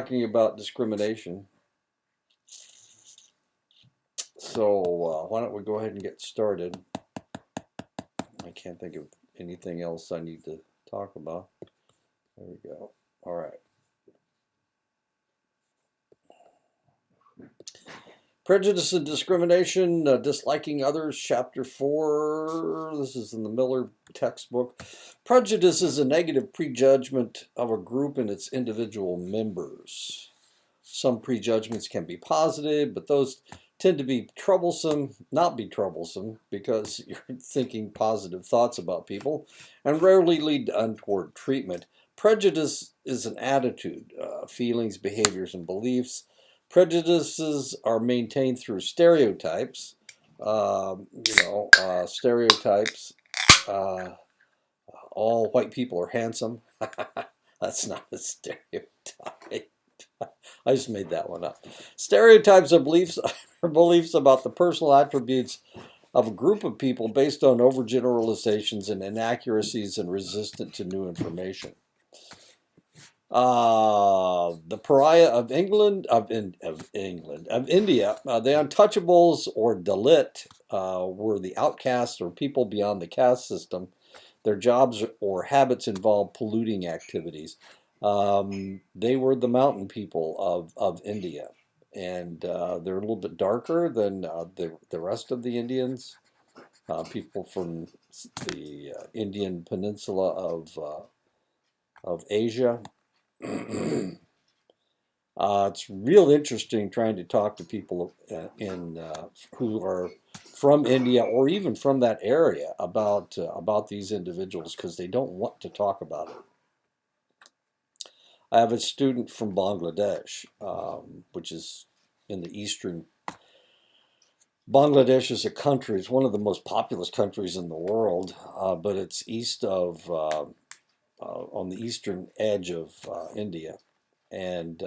Talking about discrimination. So why don't we go ahead and get started? I can't think of anything else I need to talk about. There we go. All right. Prejudice and discrimination, disliking others, chapter 4. This is in the Miller textbook. Prejudice is a negative prejudgment of a group and its individual members. Some prejudgments can be positive, but those tend to be troublesome, not be troublesome, because you're thinking positive thoughts about people, and rarely lead to untoward treatment. Prejudice is an attitude, feelings, behaviors, and beliefs. Prejudices are maintained through stereotypes. Stereotypes. Uh, all white people are handsome. That's not a stereotype. I just made that one up. Stereotypes are beliefs are beliefs about the personal attributes of a group of people based on overgeneralizations and inaccuracies and resistant to new information. The pariah of England, of India, the untouchables or Dalit were the outcasts or people beyond the caste system. Their jobs or habits involved polluting activities. They were the mountain people of India, and they're a little bit darker than the rest of the Indians. People from the Indian peninsula of Asia. It's real interesting trying to talk to people who are from India or even from that area about these individuals because they don't want to talk about it. I have a student from Bangladesh, which is in the eastern. Bangladesh is a country; it's one of the most populous countries in the world, but it's east of on the eastern edge of India, and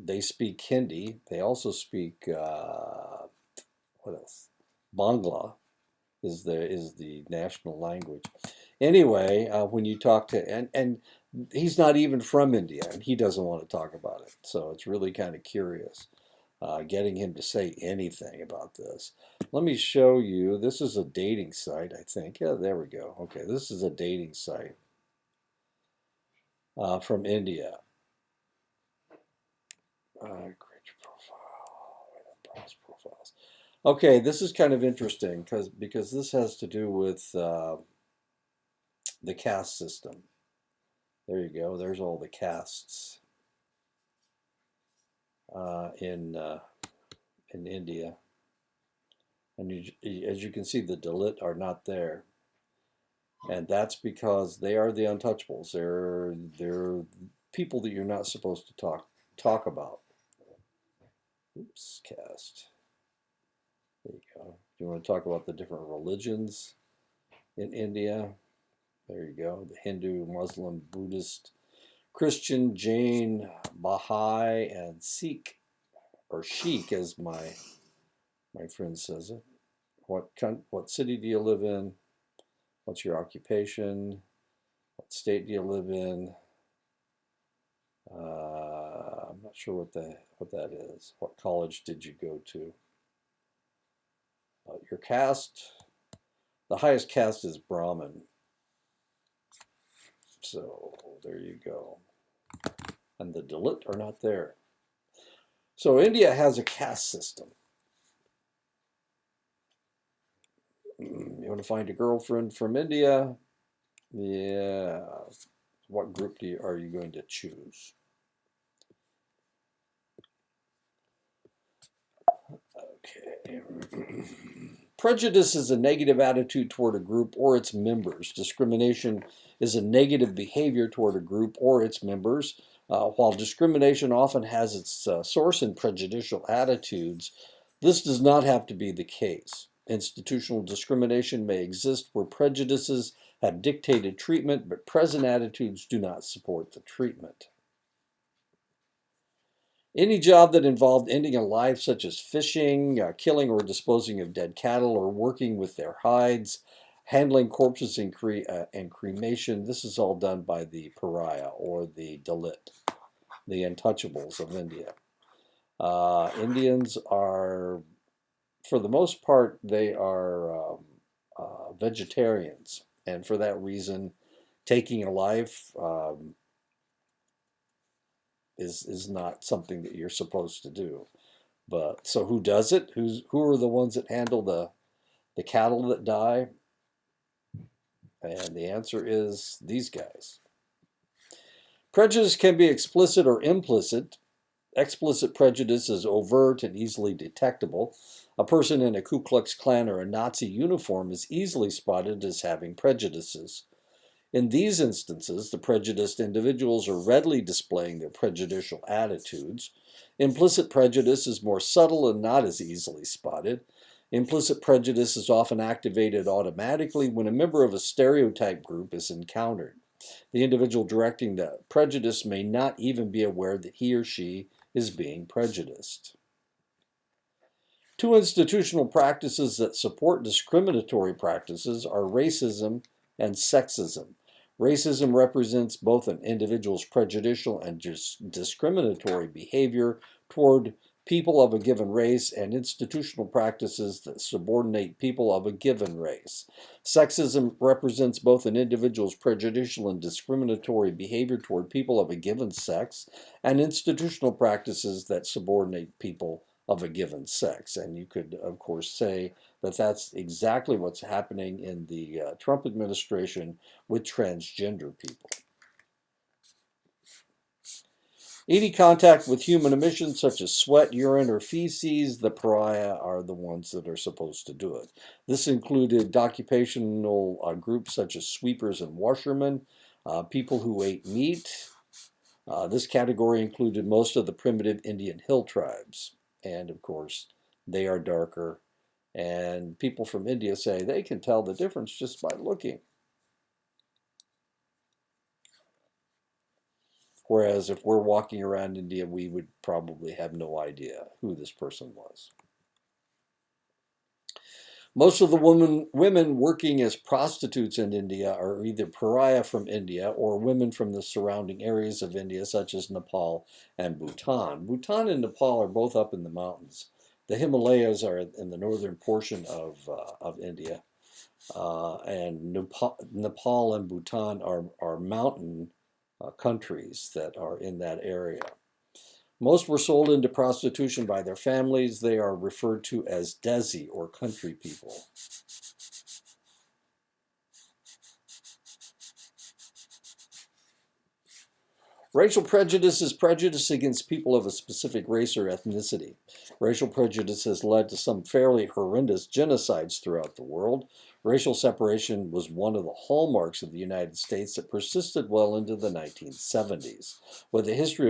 they speak Hindi. They also speak what else? Bangla is the national language. Anyway, when you talk to and he's not even from India, and he doesn't want to talk about it. So it's really kind of curious getting him to say anything about this. Let me show you. This is a dating site, I think. Yeah, there we go. Okay, this is a dating site from India. Create your profile. Browse profiles. Okay, this is kind of interesting because this has to do with the caste system. There you go. There's all the castes in India, and as you can see, the Dalit are not there, and that's because they are the untouchables. They're people that you're not supposed to talk about. Oops, caste. There you go. Do you want to talk about the different religions in India? There you go. The Hindu, Muslim, Buddhist, Christian, Jain, Baha'i, and Sikh, or Sheik, as my friend says it. What city do you live in? What's your occupation? What state do you live in? I'm not sure what that is. What college did you go to? Your caste. The highest caste is Brahmin. So there you go. And the Dalit are not there. So India has a caste system. You want to find a girlfriend from India? Yeah. What group are you going to choose? Okay. Prejudice is a negative attitude toward a group or its members. Discrimination is a negative behavior toward a group or its members. While discrimination often has its source in prejudicial attitudes, this does not have to be the case. Institutional discrimination may exist where prejudices have dictated treatment, but present attitudes do not support the treatment. Any job that involved ending a life, such as fishing, killing or disposing of dead cattle, or working with their hides, handling corpses and cremation, this is all done by the pariah or the Dalit. the untouchables of India. Indians are, for the most part, they are vegetarians, and for that reason, taking a life is not something that you're supposed to do. But so who does it? Who are the ones that handle the cattle that die? And the answer is these guys. Prejudice can be explicit or implicit. Explicit prejudice is overt and easily detectable. A person in a Ku Klux Klan or a Nazi uniform is easily spotted as having prejudices. In these instances, the prejudiced individuals are readily displaying their prejudicial attitudes. Implicit prejudice is more subtle and not as easily spotted. Implicit prejudice is often activated automatically when a member of a stereotype group is encountered. The individual directing the prejudice may not even be aware that he or she is being prejudiced. Two institutional practices that support discriminatory practices are racism and sexism. Racism represents both an individual's prejudicial and discriminatory behavior toward people of a given race and institutional practices that subordinate people of a given race. Sexism represents both an individual's prejudicial and discriminatory behavior toward people of a given sex and institutional practices that subordinate people of a given sex. And you could, of course, say that that's exactly what's happening in the Trump administration with transgender people. Any contact with human emissions such as sweat, urine, or feces, the pariah are the ones that are supposed to do it. This included occupational groups such as sweepers and washermen, people who ate meat. This category included most of the primitive Indian hill tribes. And of course, they are darker. And people from India say they can tell the difference just by looking. Whereas if we're walking around India, we would probably have no idea who this person was. Most of the women working as prostitutes in India are either pariah from India or women from the surrounding areas of India, such as Nepal and Bhutan. Bhutan and Nepal are both up in the mountains. The Himalayas are in the northern portion of India, and Nepal and Bhutan are mountain countries that are in that area. Most were sold into prostitution by their families. They are referred to as Desi, or country people. Racial prejudice is prejudice against people of a specific race or ethnicity. Racial prejudice has led to some fairly horrendous genocides throughout the world. Racial separation was one of the hallmarks of the United States that persisted well into the 1970s. With a history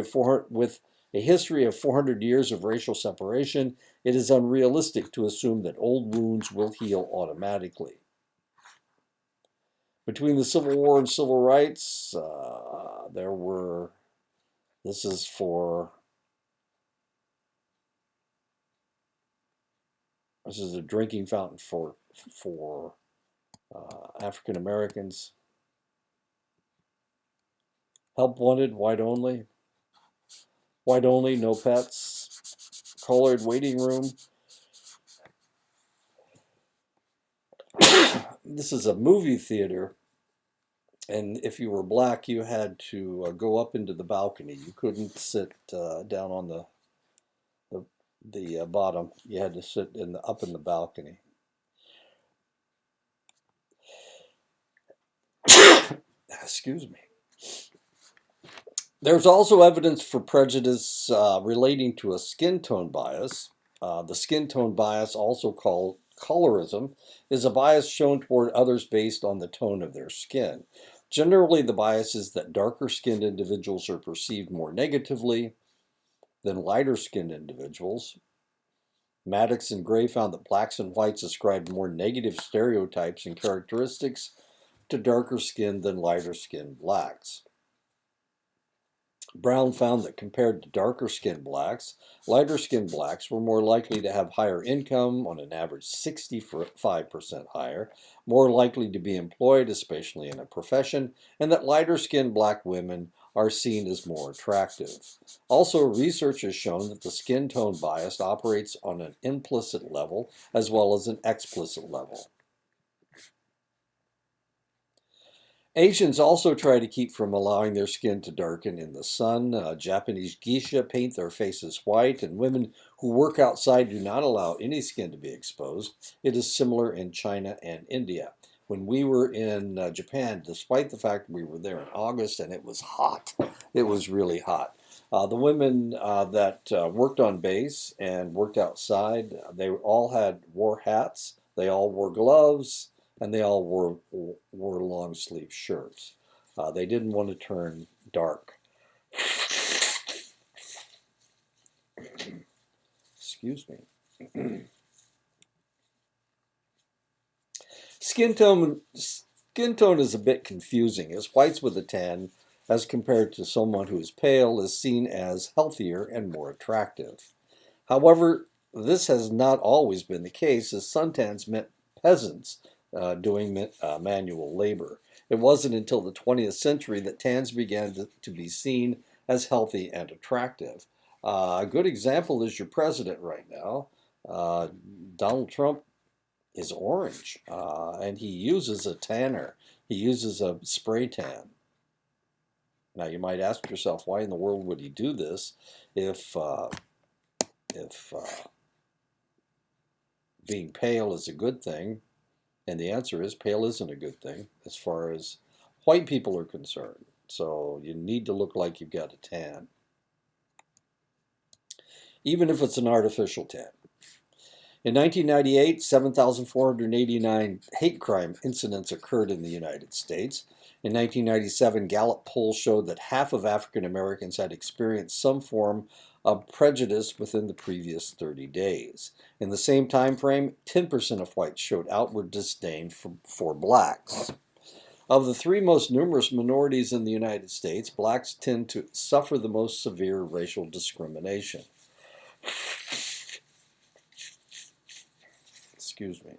of 400 years of racial separation, it is unrealistic to assume that old wounds will heal automatically. Between the Civil War and civil rights, this is a drinking fountain for African Americans. Help wanted, white only. White only, no pets. Colored waiting room. This is a movie theater, and if you were black, you had to go up into the balcony. You couldn't sit down on the bottom. You had to sit up in the balcony. Excuse me. There's also evidence for prejudice relating to a skin tone bias. The skin tone bias, also called colorism, is a bias shown toward others based on the tone of their skin. Generally, the bias is that darker-skinned individuals are perceived more negatively than lighter-skinned individuals. Maddox and Gray found that blacks and whites ascribed more negative stereotypes and characteristics to darker-skinned than lighter-skinned blacks. Brown found that compared to darker-skinned blacks, lighter-skinned blacks were more likely to have higher income, on an average 65% higher, more likely to be employed, especially in a profession, and that lighter-skinned black women are seen as more attractive. Also, research has shown that the skin tone bias operates on an implicit level as well as an explicit level. Asians also try to keep from allowing their skin to darken in the sun. Japanese geisha paint their faces white, and women who work outside do not allow any skin to be exposed. It is similar in China and India. When we were in Japan, despite the fact we were there in August and it was hot, it was really hot. The women that worked on base and worked outside, they all wore hats, they all wore gloves, and they all wore long sleeve shirts. They didn't want to turn dark. Excuse me. Skin tone is a bit confusing, as whites with a tan, as compared to someone who is pale, is seen as healthier and more attractive. However, this has not always been the case, as suntans meant peasants doing manual labor. It wasn't until the 20th century that tans began to be seen as healthy and attractive. A good example is your president right now. Donald Trump is orange, and he uses a tanner. He uses a spray tan. Now you might ask yourself, why in the world would he do this if being pale is a good thing? And the answer is pale isn't a good thing as far as white people are concerned. So you need to look like you've got a tan, even if it's an artificial tan. In 1998, 7,489 hate crime incidents occurred in the United States. In 1997, Gallup polls showed that half of African Americans had experienced some form of prejudice within the previous 30 days. In the same time frame, 10% of whites showed outward disdain for blacks. Of the three most numerous minorities in the United States, blacks tend to suffer the most severe racial discrimination. Excuse me.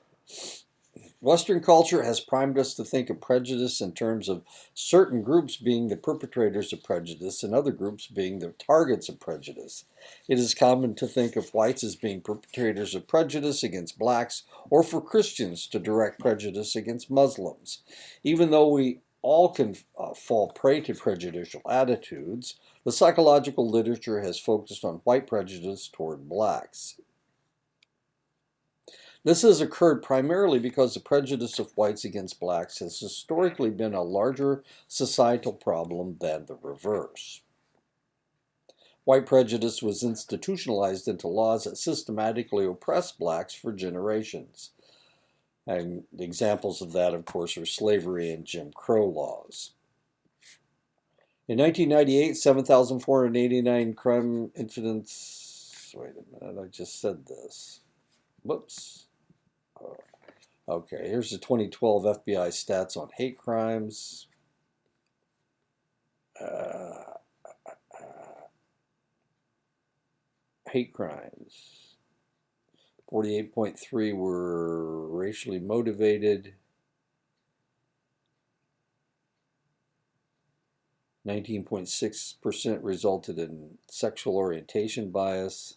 Western culture has primed us to think of prejudice in terms of certain groups being the perpetrators of prejudice and other groups being the targets of prejudice. It is common to think of whites as being perpetrators of prejudice against blacks, or for Christians to direct prejudice against Muslims. Even though we all can fall prey to prejudicial attitudes, the psychological literature has focused on white prejudice toward blacks. This has occurred primarily because the prejudice of whites against blacks has historically been a larger societal problem than the reverse. White prejudice was institutionalized into laws that systematically oppressed blacks for generations. And examples of that, of course, are slavery and Jim Crow laws. In 1998, 7,489 crime incidents. Wait a minute, I just said this. Whoops. Okay, here's the 2012 FBI stats on hate crimes. Hate crimes. 48.3 were racially motivated. 19.6% resulted in sexual orientation bias.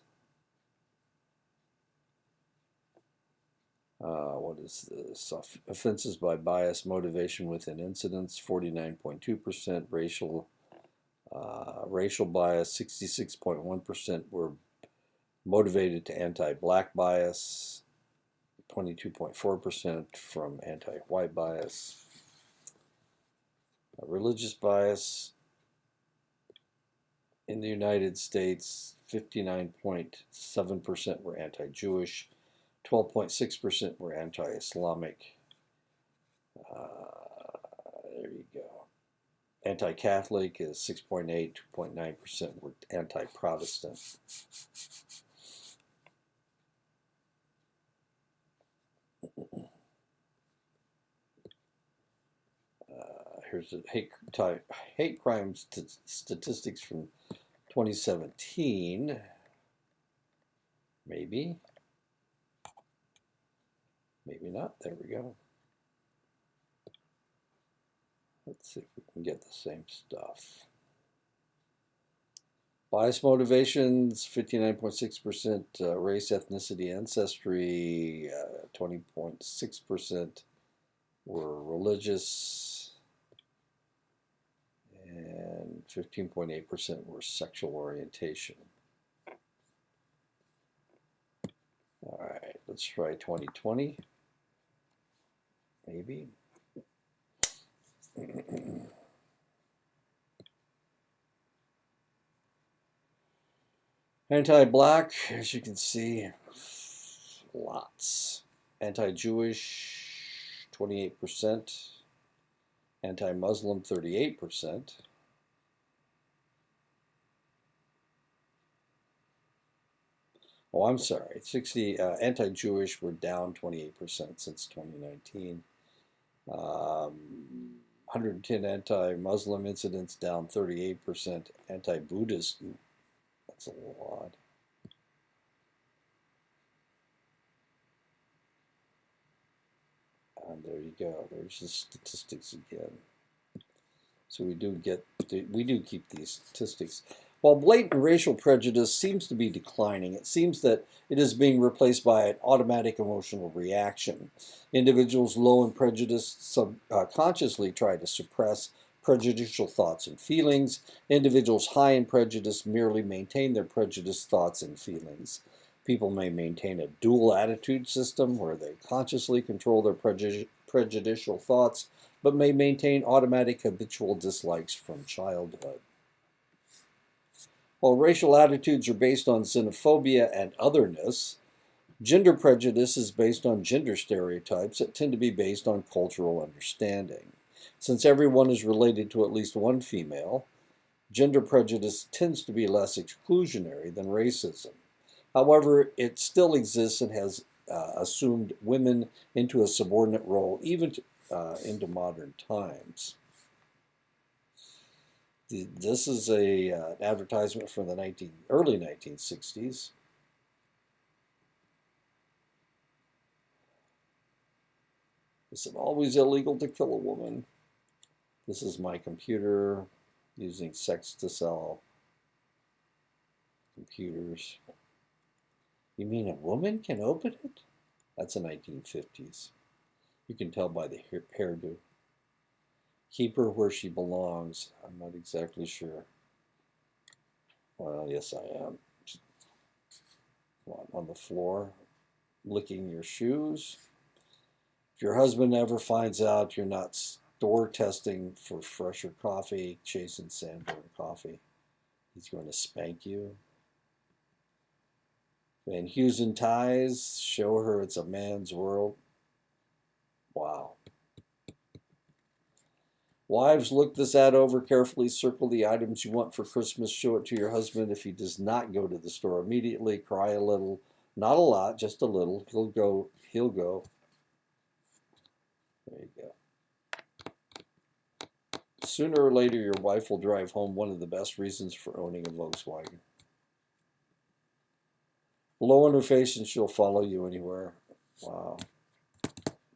What is this? Offenses by bias motivation within incidents, 49.2%. Racial bias, 66.1% were motivated to anti-black bias, 22.4% from anti-white bias. Religious bias in the United States, 59.7% were anti-Jewish, 12.6% were anti-Islamic. There you go. Anti-Catholic is 6.8, 2.9% were anti-Protestant. Here's the hate crime statistics from 2017. Maybe not. There we go. Let's see if we can get the same stuff. Bias motivations, 59.6% race, ethnicity, ancestry, 20.6% were religious, and 15.8% were sexual orientation. All right, let's try 2020, maybe. Anti-black, as you can see, lots. Anti-Jewish, 28%. Anti-Muslim, 38%. Oh, I'm sorry. 60 anti-Jewish were down 28% since 2019. 110 anti-Muslim incidents, down 38%. Anti-Buddhist, that's a lot. And there you go. There's the statistics again. So we do keep these statistics. While blatant racial prejudice seems to be declining, it seems that it is being replaced by an automatic emotional reaction. Individuals low in prejudice subconsciously try to suppress prejudicial thoughts and feelings. Individuals high in prejudice merely maintain their prejudiced thoughts and feelings. People may maintain a dual attitude system where they consciously control their prejudicial thoughts, but may maintain automatic habitual dislikes from childhood. While racial attitudes are based on xenophobia and otherness, gender prejudice is based on gender stereotypes that tend to be based on cultural understanding. Since everyone is related to at least one female, gender prejudice tends to be less exclusionary than racism. However, it still exists and has assumed women into a subordinate role even into modern times. This is an advertisement from the early 1960s. Is it always illegal to kill a woman? This is my computer using sex to sell computers. You mean a woman can open it? That's the 1950s. You can tell by the hairdo. Keep her where she belongs. I'm not exactly sure. Well, yes, I am. On the floor, licking your shoes. If your husband ever finds out you're not store testing for fresher coffee, chasing Sanborn coffee, he's going to spank you. Van Heusen ties, show her it's a man's world. Wow. Wives, look this ad over carefully. Circle the items you want for Christmas. Show it to your husband. If he does not go to the store immediately, cry a little. Not a lot, just a little. He'll go. There you go. Sooner or later, your wife will drive home. One of the best reasons for owning a Volkswagen. Blow on her face and she'll follow you anywhere. Wow.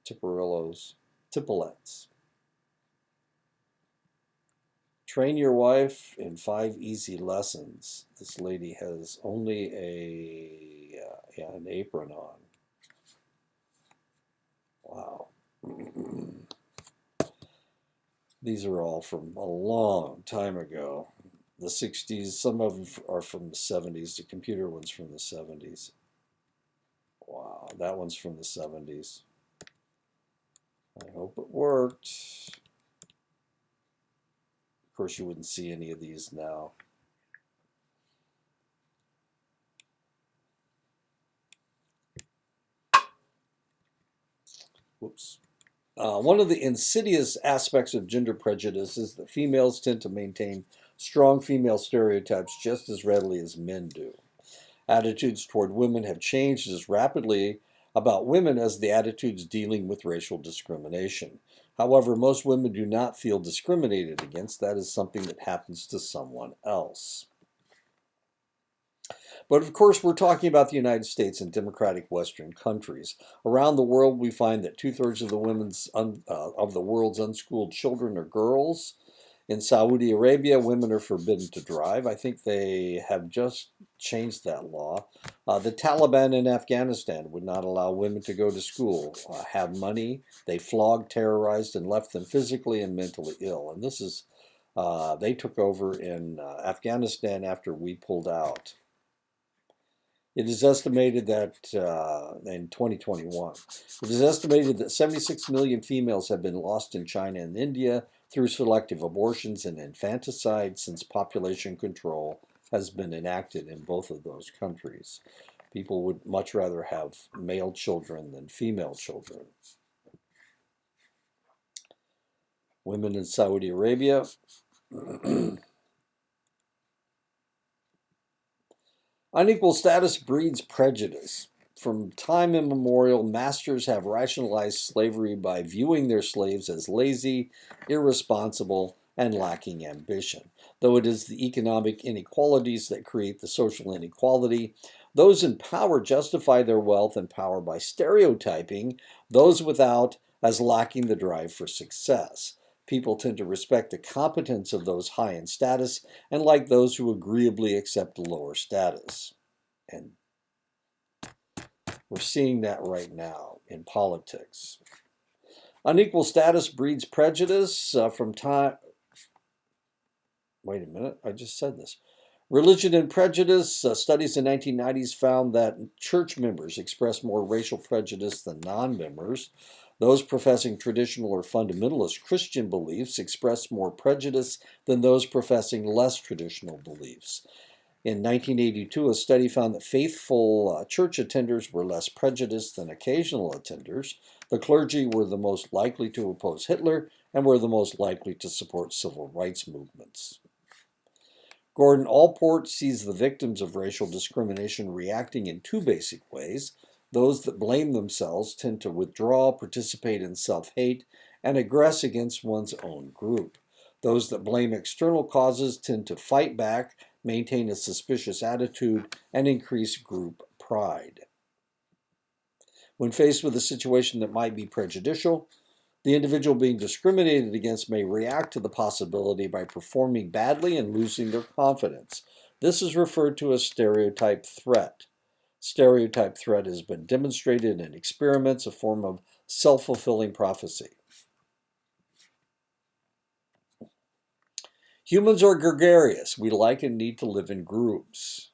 Tipperillos. Tippalettes. Train your wife in 5 easy lessons. This lady has only an apron on. Wow. These are all from a long time ago. The 60s, some of them are from the 70s. The computer one's from the 70s. Wow, that one's from the 70s. I hope it worked. Of course, you wouldn't see any of these now. Whoops. One of the insidious aspects of gender prejudice is that females tend to maintain strong female stereotypes just as readily as men do. Attitudes toward women have changed as rapidly about women as the attitudes dealing with racial discrimination. However, most women do not feel discriminated against. That is something that happens to someone else. But of course, we're talking about the United States and democratic Western countries. Around the world, we find that 2/3 of the world's unschooled children are girls, In Saudi Arabia, women are forbidden to drive. I think they have just changed that law. The Taliban in Afghanistan would not allow women to go to school, have money. They flogged, terrorized, and left them physically and mentally ill. And this is, they took over in Afghanistan after we pulled out. It is estimated that in 2021, it is estimated that 76 million females have been lost in China and India through selective abortions and infanticide since population control has been enacted in both of those countries. People would much rather have male children than female children. Women in Saudi Arabia. Unequal status breeds prejudice. From time immemorial, masters have rationalized slavery by viewing their slaves as lazy, irresponsible, and lacking ambition. Though it is the economic inequalities that create the social inequality, those in power justify their wealth and power by stereotyping those without as lacking the drive for success. People tend to respect the competence of those high in status and like those who agreeably accept lower status. And we're seeing that right now in politics. Unequal status breeds prejudice from time. Wait a minute, I just said this. Religion and prejudice. Studies in the 1990s found that church members express more racial prejudice than non-members. Those professing traditional or fundamentalist Christian beliefs express more prejudice than those professing less traditional beliefs. In 1982, a study found that faithful church attenders were less prejudiced than occasional attenders. The clergy were the most likely to oppose Hitler and were the most likely to support civil rights movements. Gordon Allport sees the victims of racial discrimination reacting in two basic ways. Those that blame themselves tend to withdraw, participate in self-hate, and aggress against one's own group. Those that blame external causes tend to fight back, maintain a suspicious attitude, and increase group pride. When faced with a situation that might be prejudicial, the individual being discriminated against may react to the possibility by performing badly and losing their confidence. This is referred to as stereotype threat. Stereotype threat has been demonstrated in experiments, a form of self-fulfilling prophecy. Humans are gregarious. We like and need to live in groups.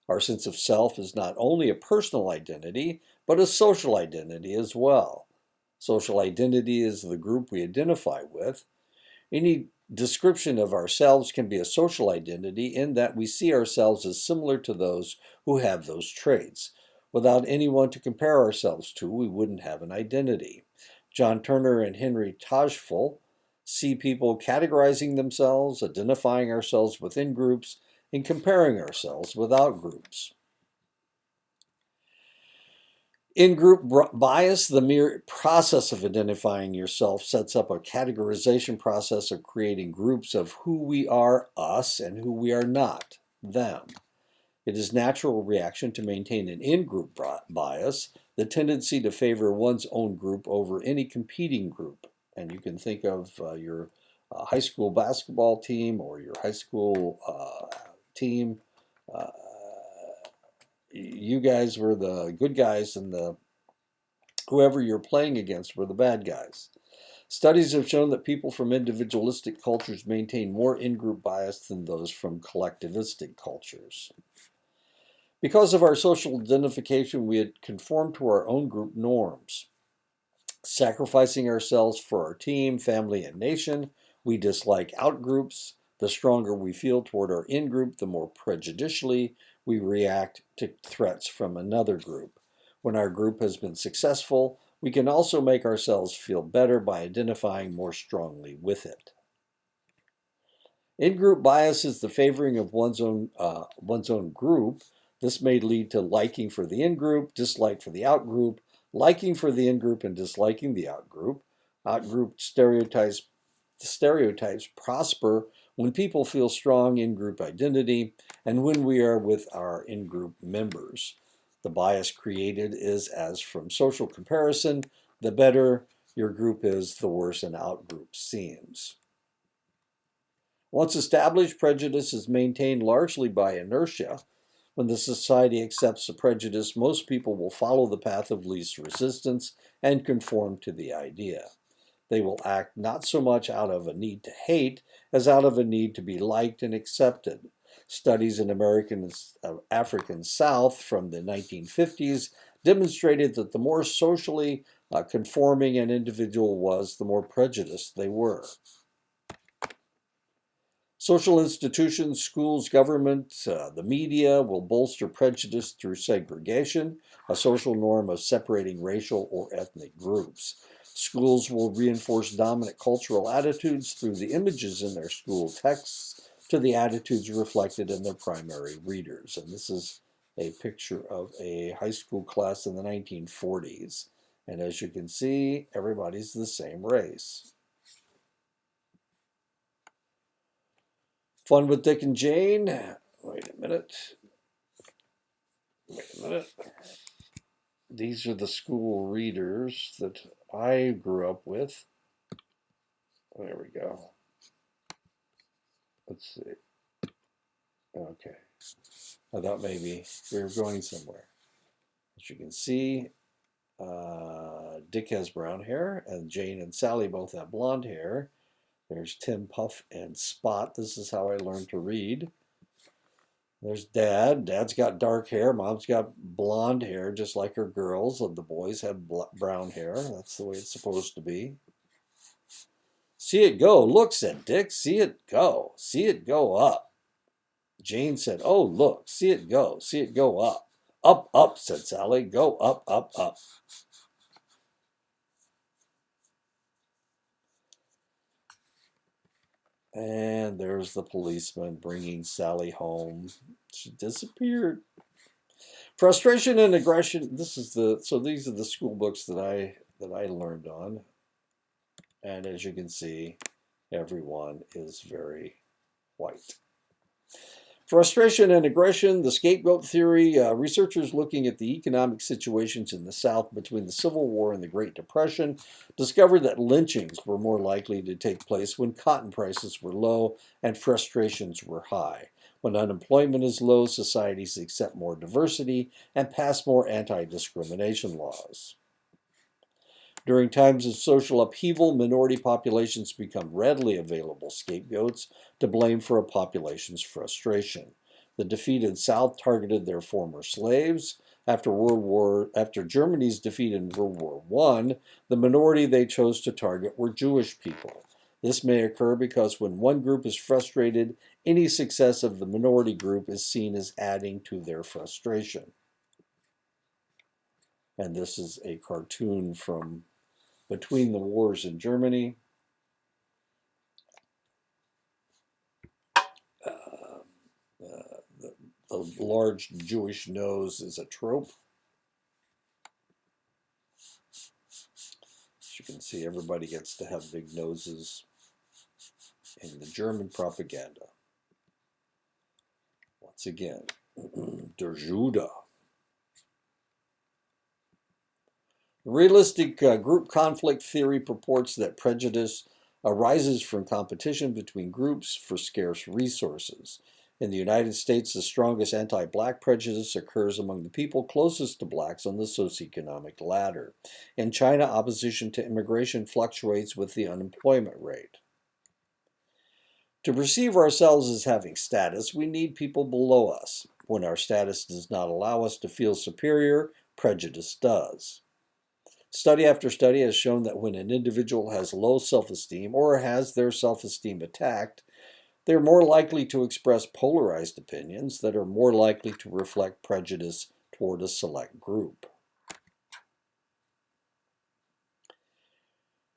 Our sense of self is not only a personal identity, but a social identity as well. Social identity is the group we identify with. Any description of ourselves can be a social identity in that we see ourselves as similar to those who have those traits. Without anyone to compare ourselves to, we wouldn't have an identity. John Turner and Henry Tajfel see people categorizing themselves, identifying ourselves within groups, and comparing ourselves without groups. In-group bias, the mere process of identifying yourself sets up a categorization process of creating groups of who we are, us, and who we are not, them. It is a natural reaction to maintain an in-group bias, the tendency to favor one's own group over any competing group. And you can think of your high school basketball team or your high school team. You guys were the good guys and whoever you're playing against were the bad guys. Studies have shown that people from individualistic cultures maintain more in-group bias than those from collectivistic cultures. Because of our social identification, we had conformed to our own group norms. Sacrificing ourselves for our team, family, and nation, we dislike outgroups. The stronger we feel toward our in-group, the more prejudicially we react to threats from another group. When our group has been successful, we can also make ourselves feel better by identifying more strongly with it. In-group bias is the favoring of one's own group. This may lead to liking for the in-group, dislike for the out-group, liking for the in-group and disliking the out-group. Out-group stereotypes prosper when people feel strong in-group identity and when we are with our in-group members. The bias created is as from social comparison. The better your group is, the worse an out-group seems. Once established, prejudice is maintained largely by inertia. When the society accepts a prejudice, most people will follow the path of least resistance and conform to the idea. They will act not so much out of a need to hate as out of a need to be liked and accepted. Studies in American African South from the 1950s demonstrated that the more socially conforming an individual was, the more prejudiced they were. Social institutions, schools, government, the media will bolster prejudice through segregation, a social norm of separating racial or ethnic groups. Schools will reinforce dominant cultural attitudes through the images in their school texts to the attitudes reflected in their primary readers. And this is a picture of a high school class in the 1940s. And as you can see, everybody's the same race. Fun with Dick and Jane. Wait a minute. These are the school readers that I grew up with. There we go. Let's see. Okay. I thought maybe we were going somewhere. As you can see, Dick has brown hair, and Jane and Sally both have blonde hair. There's Tim, Puff, and Spot. This is how I learned to read. There's Dad. Dad's got dark hair. Mom's got blonde hair, just like her girls. And the boys have brown hair. That's the way it's supposed to be. See it go. Look, said Dick. See it go. See it go up. Jane said, oh, look. See it go. See it go up. Up, up, said Sally. Go up, up, up. And there's the policeman bringing Sally home. She disappeared. Frustration and aggression. These are the school books that I learned on. And as you can see, everyone is very white. Frustration and aggression, the scapegoat theory. Researchers looking at the economic situations in the South between the Civil War and the Great Depression discovered that lynchings were more likely to take place when cotton prices were low and frustrations were high. When unemployment is low, societies accept more diversity and pass more anti-discrimination laws. During times of social upheaval, minority populations become readily available scapegoats to blame for a population's frustration. The defeated South targeted their former slaves. After Germany's defeat in World War I, the minority they chose to target were Jewish people. This may occur because when one group is frustrated, any success of the minority group is seen as adding to their frustration. And this is a cartoon from between the wars in Germany. The large Jewish nose is a trope. As you can see, everybody gets to have big noses in the German propaganda. Once again, der Jude. Realistic group conflict theory purports that prejudice arises from competition between groups for scarce resources. In the United States, the strongest anti-black prejudice occurs among the people closest to blacks on the socioeconomic ladder. In China, opposition to immigration fluctuates with the unemployment rate. To perceive ourselves as having status, we need people below us. When our status does not allow us to feel superior, prejudice does. Study after study has shown that when an individual has low self-esteem or has their self-esteem attacked, they're more likely to express polarized opinions that are more likely to reflect prejudice toward a select group.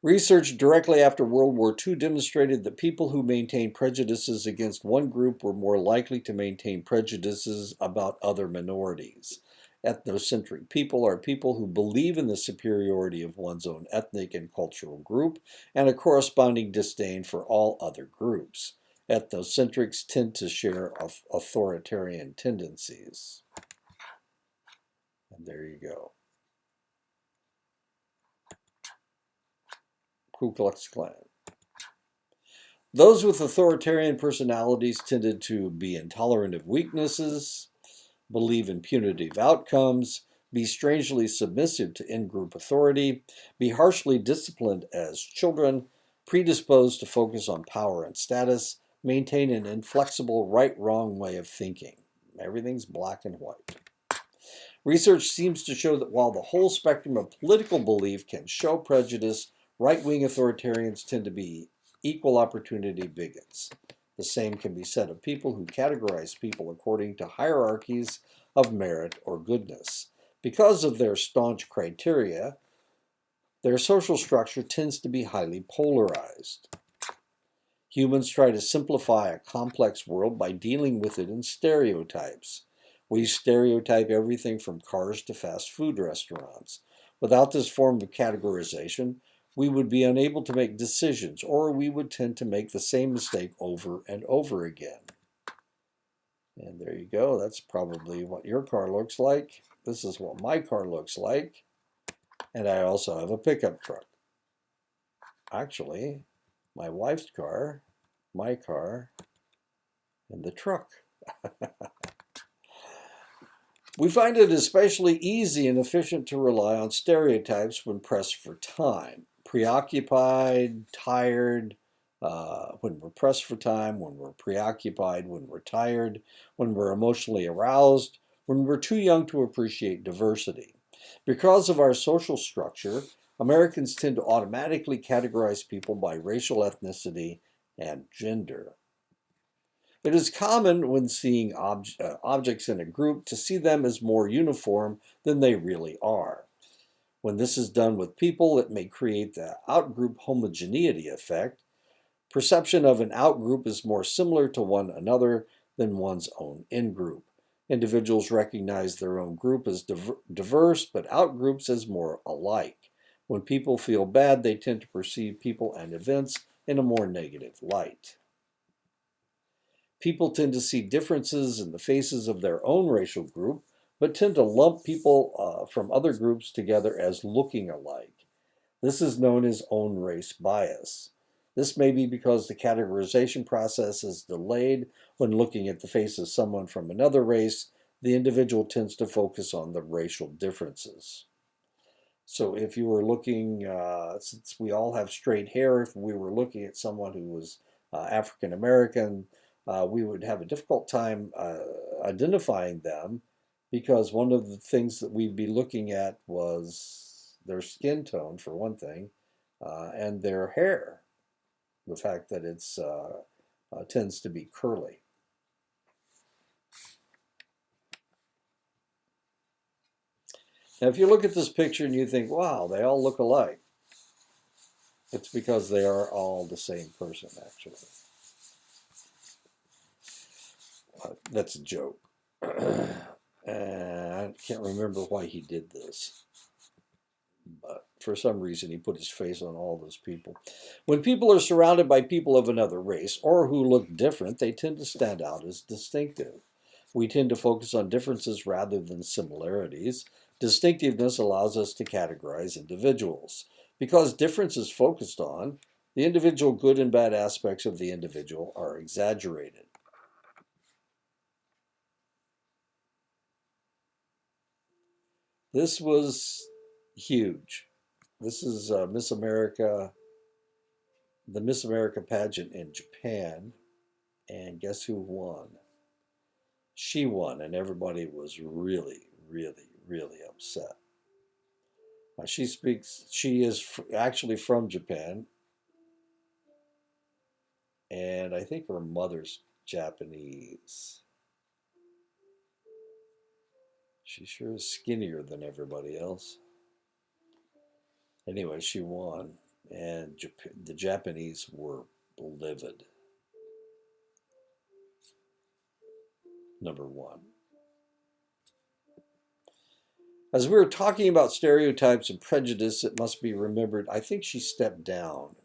Research directly after World War II demonstrated that people who maintained prejudices against one group were more likely to maintain prejudices about other minorities. Ethnocentric people are people who believe in the superiority of one's own ethnic and cultural group and a corresponding disdain for all other groups. Ethnocentrics tend to share authoritarian tendencies. And there you go. Ku Klux Klan. Those with authoritarian personalities tended to be intolerant of weaknesses, believe in punitive outcomes, be strangely submissive to in-group authority, be harshly disciplined as children, predisposed to focus on power and status, maintain an inflexible right-wrong way of thinking. Everything's black and white. Research seems to show that while the whole spectrum of political belief can show prejudice, right-wing authoritarians tend to be equal opportunity bigots. The same can be said of people who categorize people according to hierarchies of merit or goodness. Because of their staunch criteria, their social structure tends to be highly polarized. Humans try to simplify a complex world by dealing with it in stereotypes. We stereotype everything from cars to fast food restaurants. Without this form of categorization, we would be unable to make decisions, or we would tend to make the same mistake over and over again. And there you go. That's probably what your car looks like. This is what my car looks like. And I also have a pickup truck. Actually, my wife's car, my car, and the truck. We find it especially easy and efficient to rely on stereotypes when pressed for time. Preoccupied, tired, when we're pressed for time, when we're preoccupied, when we're tired, when we're emotionally aroused, when we're too young to appreciate diversity. Because of our social structure, Americans tend to automatically categorize people by racial ethnicity and gender. It is common when seeing objects in a group to see them as more uniform than they really are. When this is done with people, it may create the outgroup homogeneity effect. Perception of an outgroup is more similar to one another than one's own in-group. Individuals recognize their own group as diverse, but outgroups as more alike. When people feel bad, they tend to perceive people and events in a more negative light. People tend to see differences in the faces of their own racial group, but tend to lump people from other groups together as looking alike. This is known as own race bias. This may be because the categorization process is delayed when looking at the face of someone from another race. The individual tends to focus on the racial differences. So if you were looking, since we all have straight hair, if we were looking at someone who was African American, we would have a difficult time identifying them, because one of the things that we'd be looking at was their skin tone, for one thing, and their hair, the fact that it tends to be curly. Now, if you look at this picture and you think, wow, they all look alike, it's because they are all the same person, actually. That's a joke. I can't remember why he did this, but for some reason he put his face on all those people. When people are surrounded by people of another race or who look different, they tend to stand out as distinctive. We tend to focus on differences rather than similarities. Distinctiveness allows us to categorize individuals. Because difference is focused on, the individual good and bad aspects of the individual are exaggerated. This was huge. This is Miss America, the Miss America pageant in Japan, and guess who won? She won, and everybody was really, really, really upset. She is actually from Japan, and I think her mother's Japanese. She sure is skinnier than everybody else. Anyway, she won, and the Japanese were livid. Number one. As we were talking about stereotypes and prejudice, it must be remembered, I think she stepped down,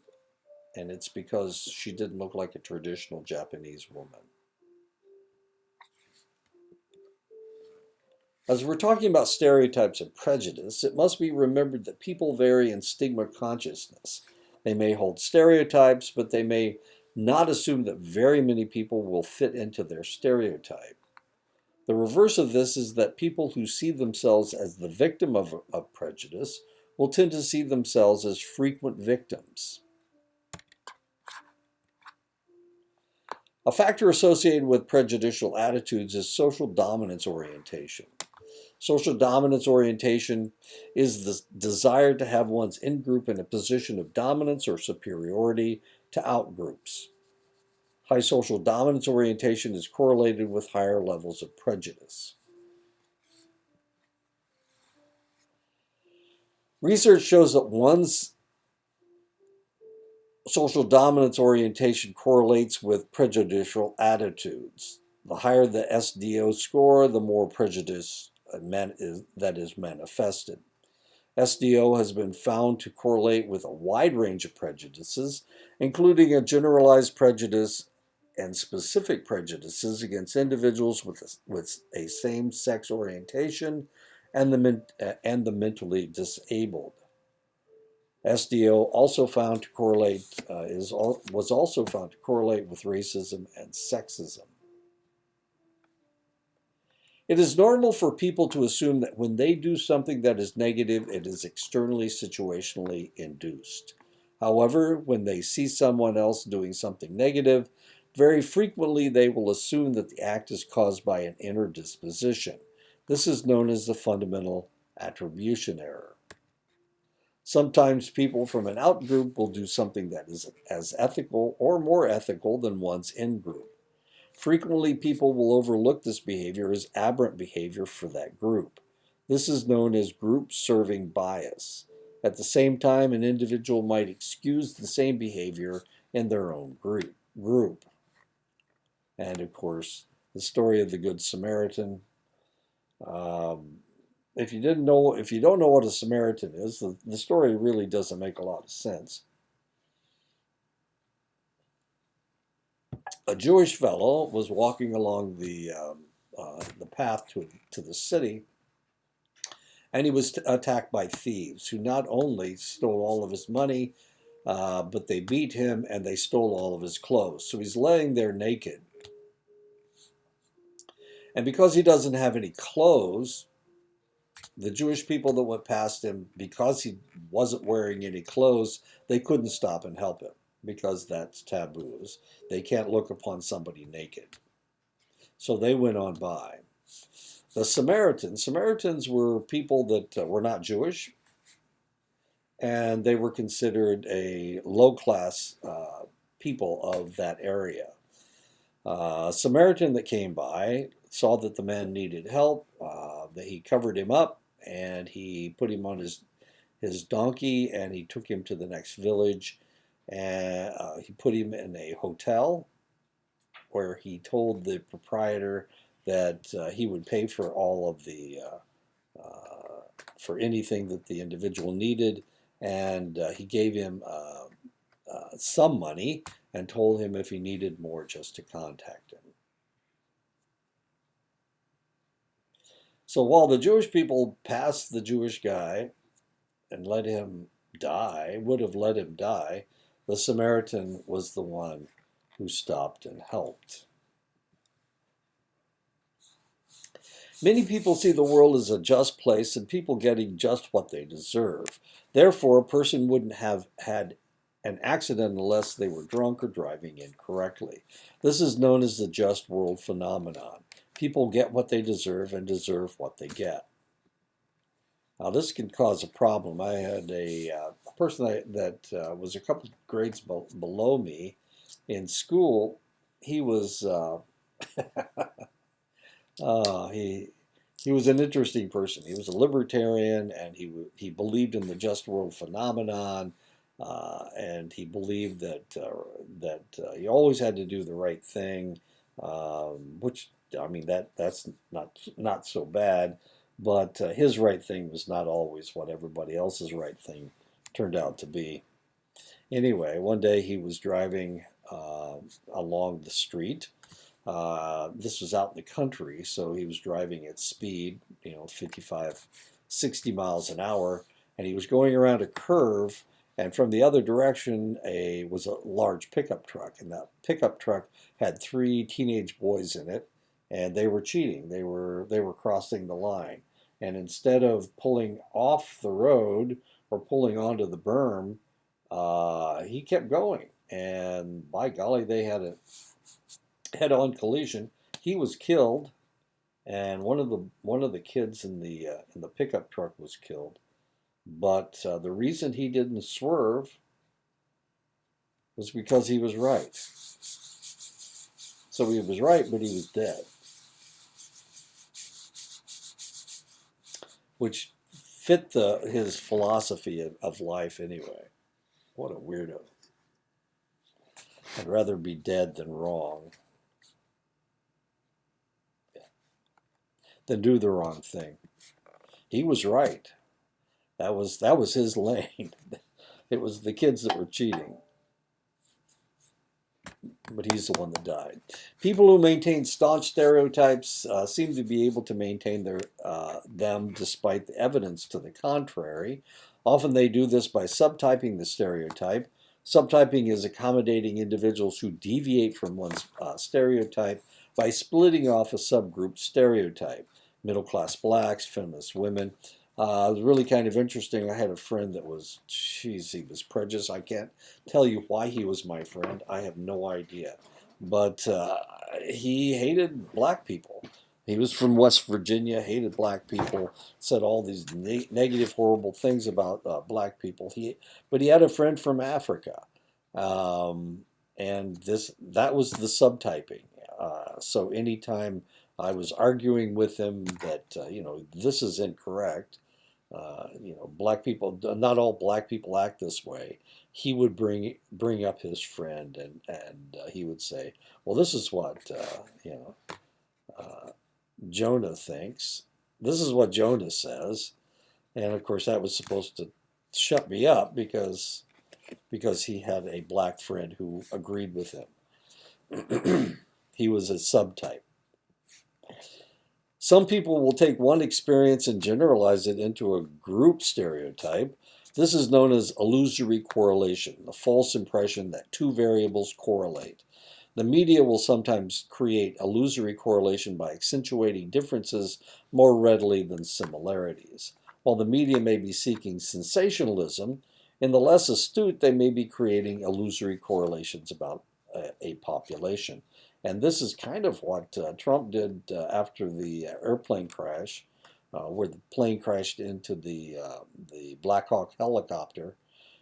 and it's because she didn't look like a traditional Japanese woman. As we're talking about stereotypes and prejudice, it must be remembered that people vary in stigma consciousness. They may hold stereotypes, but they may not assume that very many people will fit into their stereotype. The reverse of this is that people who see themselves as the victim of prejudice will tend to see themselves as frequent victims. A factor associated with prejudicial attitudes is social dominance orientation. Social dominance orientation is the desire to have one's in-group in a position of dominance or superiority to outgroups. High social dominance orientation is correlated with higher levels of prejudice. Research shows that one's social dominance orientation correlates with prejudicial attitudes. The higher the SDO score, the more prejudice that is manifested. SDO has been found to correlate with a wide range of prejudices, including a generalized prejudice and specific prejudices against individuals with a same-sex orientation and the mentally disabled. SDO also found to correlate was also found to correlate with racism and sexism. It is normal for people to assume that when they do something that is negative, it is externally situationally induced. However, when they see someone else doing something negative, very frequently they will assume that the act is caused by an inner disposition. This is known as the fundamental attribution error. Sometimes people from an out-group will do something that is as ethical or more ethical than one's in-group. Frequently, people will overlook this behavior as aberrant behavior for that group. This is known as group-serving bias. At the same time, an individual might excuse the same behavior in their own group. And of course, the story of the Good Samaritan. If you don't know what a Samaritan is, the story really doesn't make a lot of sense. A Jewish fellow was walking along the path to the city, and he was attacked by thieves who not only stole all of his money, but they beat him and they stole all of his clothes. So he's laying there naked. And because he doesn't have any clothes, the Jewish people that went past him, because he wasn't wearing any clothes, they couldn't stop and help him, because that's taboo. They can't look upon somebody naked. So they went on by. The Samaritans were people that were not Jewish, and they were considered a low-class people of that area. A Samaritan that came by saw that the man needed help. That he covered him up, and he put him on his donkey, and he took him to the next village. And he put him in a hotel where he told the proprietor that he would pay for all of the for anything that the individual needed, and he gave him some money and told him if he needed more just to contact him. So while the Jewish people passed the Jewish guy and let him die, would have let him die, the Samaritan was the one who stopped and helped. Many people see the world as a just place and people getting just what they deserve. Therefore, a person wouldn't have had an accident unless they were drunk or driving incorrectly. This is known as the just world phenomenon. People get what they deserve and deserve what they get. Now, this can cause a problem. I had a person that was a couple grades below me in school. He was he was an interesting person. He was a libertarian, and he believed in the just world phenomenon, and he believed that you always had to do the right thing, which, I mean, that's not so bad. But his right thing was not always what everybody else's right thing turned out to be. Anyway, one day he was driving along the street. This was out in the country, so he was driving at speed, 55, 60 miles an hour, and he was going around a curve, and from the other direction was a large pickup truck, and that pickup truck had three teenage boys in it, and they were cheating. They were crossing the line, and instead of pulling off the road or pulling onto the berm, he kept going, and by golly, they had a head-on collision. He was killed, and one of the kids in the pickup truck was killed. But the reason he didn't swerve was because he was right. So he was right, but he was dead, which fit his philosophy of life anyway. What a weirdo. I'd rather be dead than wrong, than do the wrong thing. He was right. That was his lane. It was the kids that were cheating, but he's the one that died. People who maintain staunch stereotypes seem to be able to maintain them despite the evidence to the contrary. Often they do this by subtyping the stereotype. Subtyping is accommodating individuals who deviate from one's stereotype by splitting off a subgroup stereotype. Middle-class blacks, feminist women. It was really kind of interesting. I had a friend that was, geez, he was prejudiced. I can't tell you why he was my friend. I have no idea. But he hated black people. He was from West Virginia, hated black people, said all these negative, horrible things about black people. But he had a friend from Africa, and that was the subtyping. So anytime I was arguing with him that this is incorrect, black people, not all black people act this way. He would bring up his friend, and he would say, "Well, this is what Jonah thinks. This is what Jonah says," and of course that was supposed to shut me up because he had a black friend who agreed with him. He was a subtype. Some people will take one experience and generalize it into a group stereotype. This is known as illusory correlation, the false impression that two variables correlate. The media will sometimes create illusory correlation by accentuating differences more readily than similarities. While the media may be seeking sensationalism, in the less astute, they may be creating illusory correlations about a population. And this is kind of what Trump did after the airplane crash, where the plane crashed into the Black Hawk helicopter.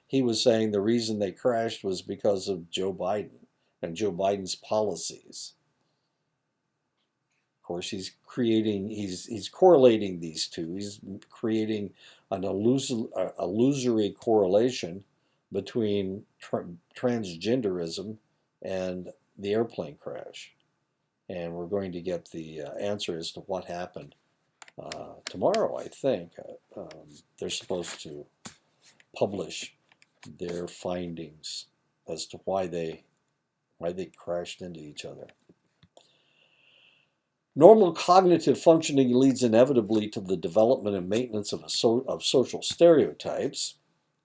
He was saying the reason they crashed was because of Joe Biden and Joe Biden's policies. Of course, he's correlating these two. He's creating an illusory correlation between transgenderism and the airplane crash. And we're going to get the answer as to what happened tomorrow, I think. They're supposed to publish their findings as to why they crashed into each other. Normal cognitive functioning leads inevitably to the development and maintenance of social stereotypes.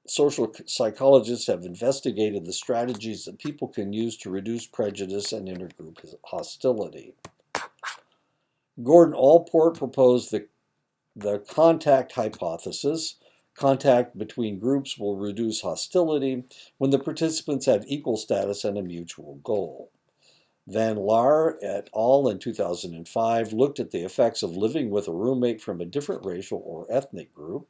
Social psychologists have investigated the strategies that people can use to reduce prejudice and intergroup hostility. Gordon Allport proposed the contact hypothesis. Contact between groups will reduce hostility when the participants have equal status and a mutual goal. Van Laar et al. In 2005 looked at the effects of living with a roommate from a different racial or ethnic group.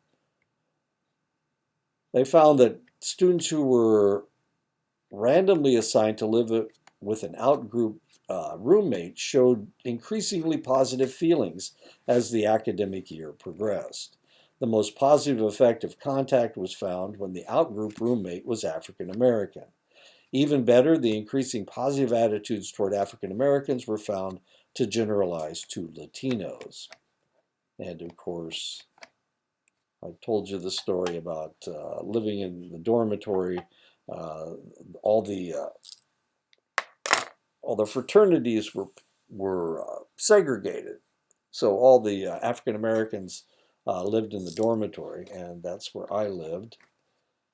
They found that students who were randomly assigned to live with an outgroup roommate showed increasingly positive feelings as the academic year progressed. The most positive effect of contact was found when the outgroup roommate was African American. Even better, the increasing positive attitudes toward African Americans were found to generalize to Latinos. And of course, I told you the story about living in the dormitory. All the fraternities were segregated, so all the African Americans lived in the dormitory, and that's where I lived.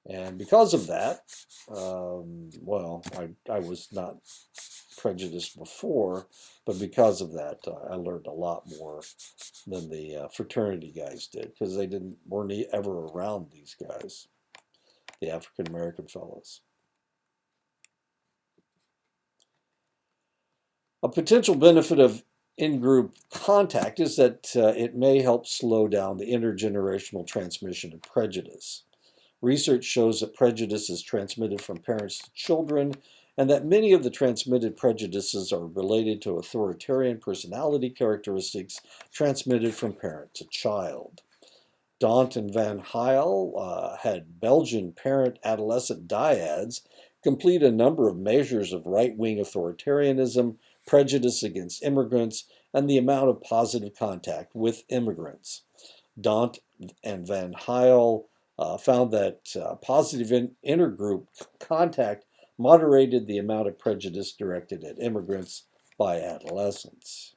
And because of that, well, I was not prejudiced before, but because of that, I learned a lot more than the fraternity guys did, because they weren't ever around these guys, the African American fellows. A potential benefit of in-group contact is that it may help slow down the intergenerational transmission of prejudice. Research shows that prejudice is transmitted from parents to children, and that many of the transmitted prejudices are related to authoritarian personality characteristics transmitted from parent to child. Daunt and Van Hyle had Belgian parent-adolescent dyads complete a number of measures of right-wing authoritarianism, prejudice against immigrants, and the amount of positive contact with immigrants. Daunt and Van Hyle found that positive intergroup contact moderated the amount of prejudice directed at immigrants by adolescents.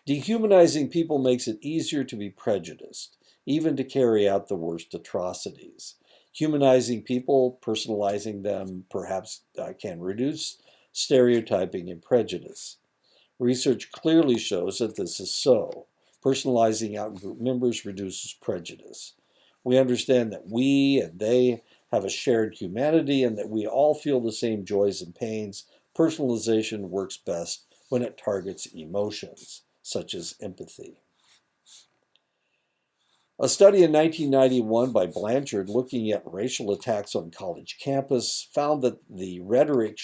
Dehumanizing people makes it easier to be prejudiced, even to carry out the worst atrocities. Humanizing people, personalizing them, perhaps can reduce stereotyping and prejudice. Research clearly shows that this is so. Personalizing out-group members reduces prejudice. We understand that we and they have a shared humanity and that we all feel the same joys and pains. Personalization works best when it targets emotions, such as empathy. A study in 1991 by Blanchard looking at racial attacks on college campus found that the rhetoric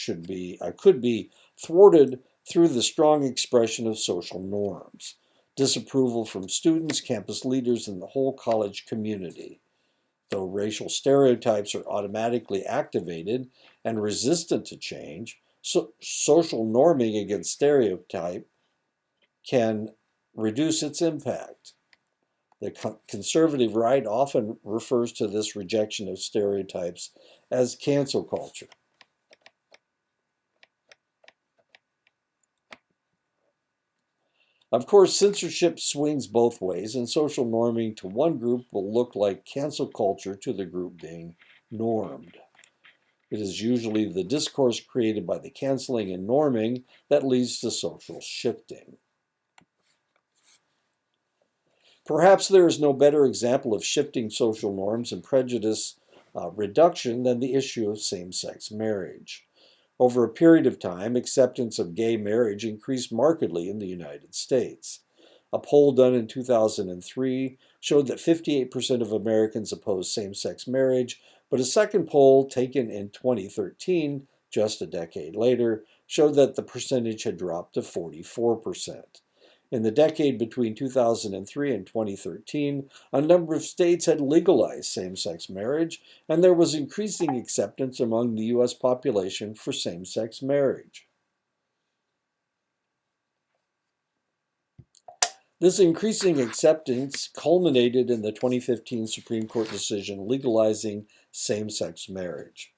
could be thwarted through the strong expression of social norms, disapproval from students, campus leaders, and the whole college community. Though racial stereotypes are automatically activated and resistant to change, social norming against stereotype can reduce its impact. The conservative right often refers to this rejection of stereotypes as cancel culture. Of course, censorship swings both ways, and social norming to one group will look like cancel culture to the group being normed. It is usually the discourse created by the canceling and norming that leads to social shifting. Perhaps there is no better example of shifting social norms and prejudice reduction than the issue of same-sex marriage. Over a period of time, acceptance of gay marriage increased markedly in the United States. A poll done in 2003 showed that 58% of Americans opposed same-sex marriage, but a second poll taken in 2013, just a decade later, showed that the percentage had dropped to 44%. In the decade between 2003 and 2013, a number of states had legalized same-sex marriage, and there was increasing acceptance among the U.S. population for same-sex marriage. This increasing acceptance culminated in the 2015 Supreme Court decision legalizing same-sex marriage.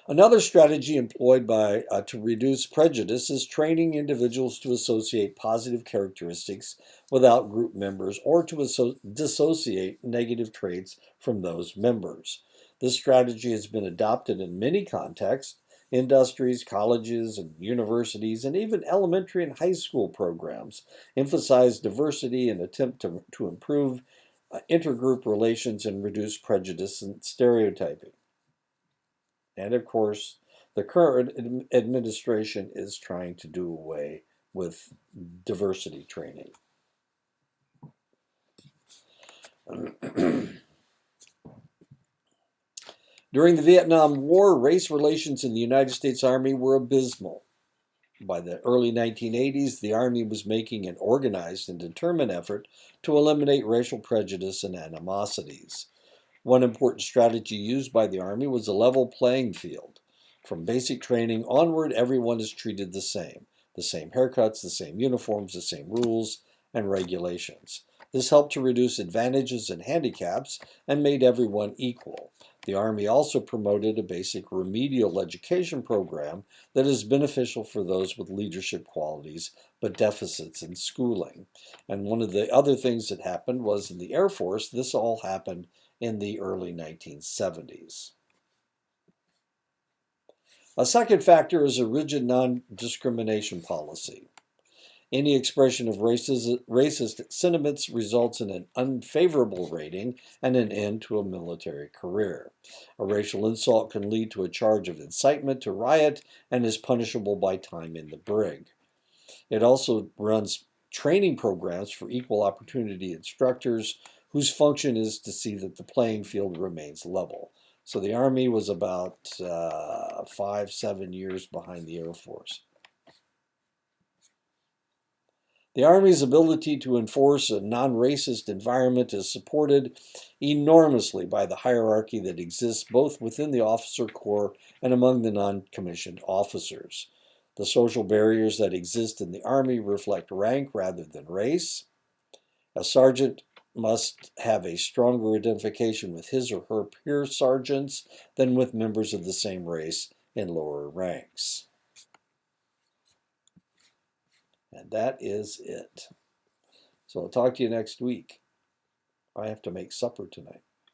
Another strategy employed to reduce prejudice is training individuals to associate positive characteristics without group members or to dissociate negative traits from those members. This strategy has been adopted in many contexts: industries, colleges, and universities, and even elementary and high school programs emphasize diversity and attempt to improve intergroup relations and reduce prejudice and stereotyping. And of course, the current administration is trying to do away with diversity training. During the Vietnam War, race relations in the United States Army were abysmal. By the early 1980s, the Army was making an organized and determined effort to eliminate racial prejudice and animosities. One important strategy used by the Army was a level playing field. From basic training onward, everyone is treated the same. The same haircuts, the same uniforms, the same rules and regulations. This helped to reduce advantages and handicaps and made everyone equal. The Army also promoted a basic remedial education program that is beneficial for those with leadership qualities but deficits in schooling. And one of the other things that happened was in the Air Force, this all happened in the early 1970s. A second factor is a rigid non-discrimination policy. Any expression of racist sentiments results in an unfavorable rating and an end to a military career. A racial insult can lead to a charge of incitement to riot and is punishable by time in the brig. It also runs training programs for equal opportunity instructors whose function is to see that the playing field remains level. So the Army was about 5-7 years behind the Air Force. The Army's ability to enforce a non-racist environment is supported enormously by the hierarchy that exists both within the officer corps and among the non-commissioned officers. The social barriers that exist in the Army reflect rank rather than race. A sergeant must have a stronger identification with his or her peer sergeants than with members of the same race in lower ranks. And that is it. So I'll talk to you next week. I have to make supper tonight.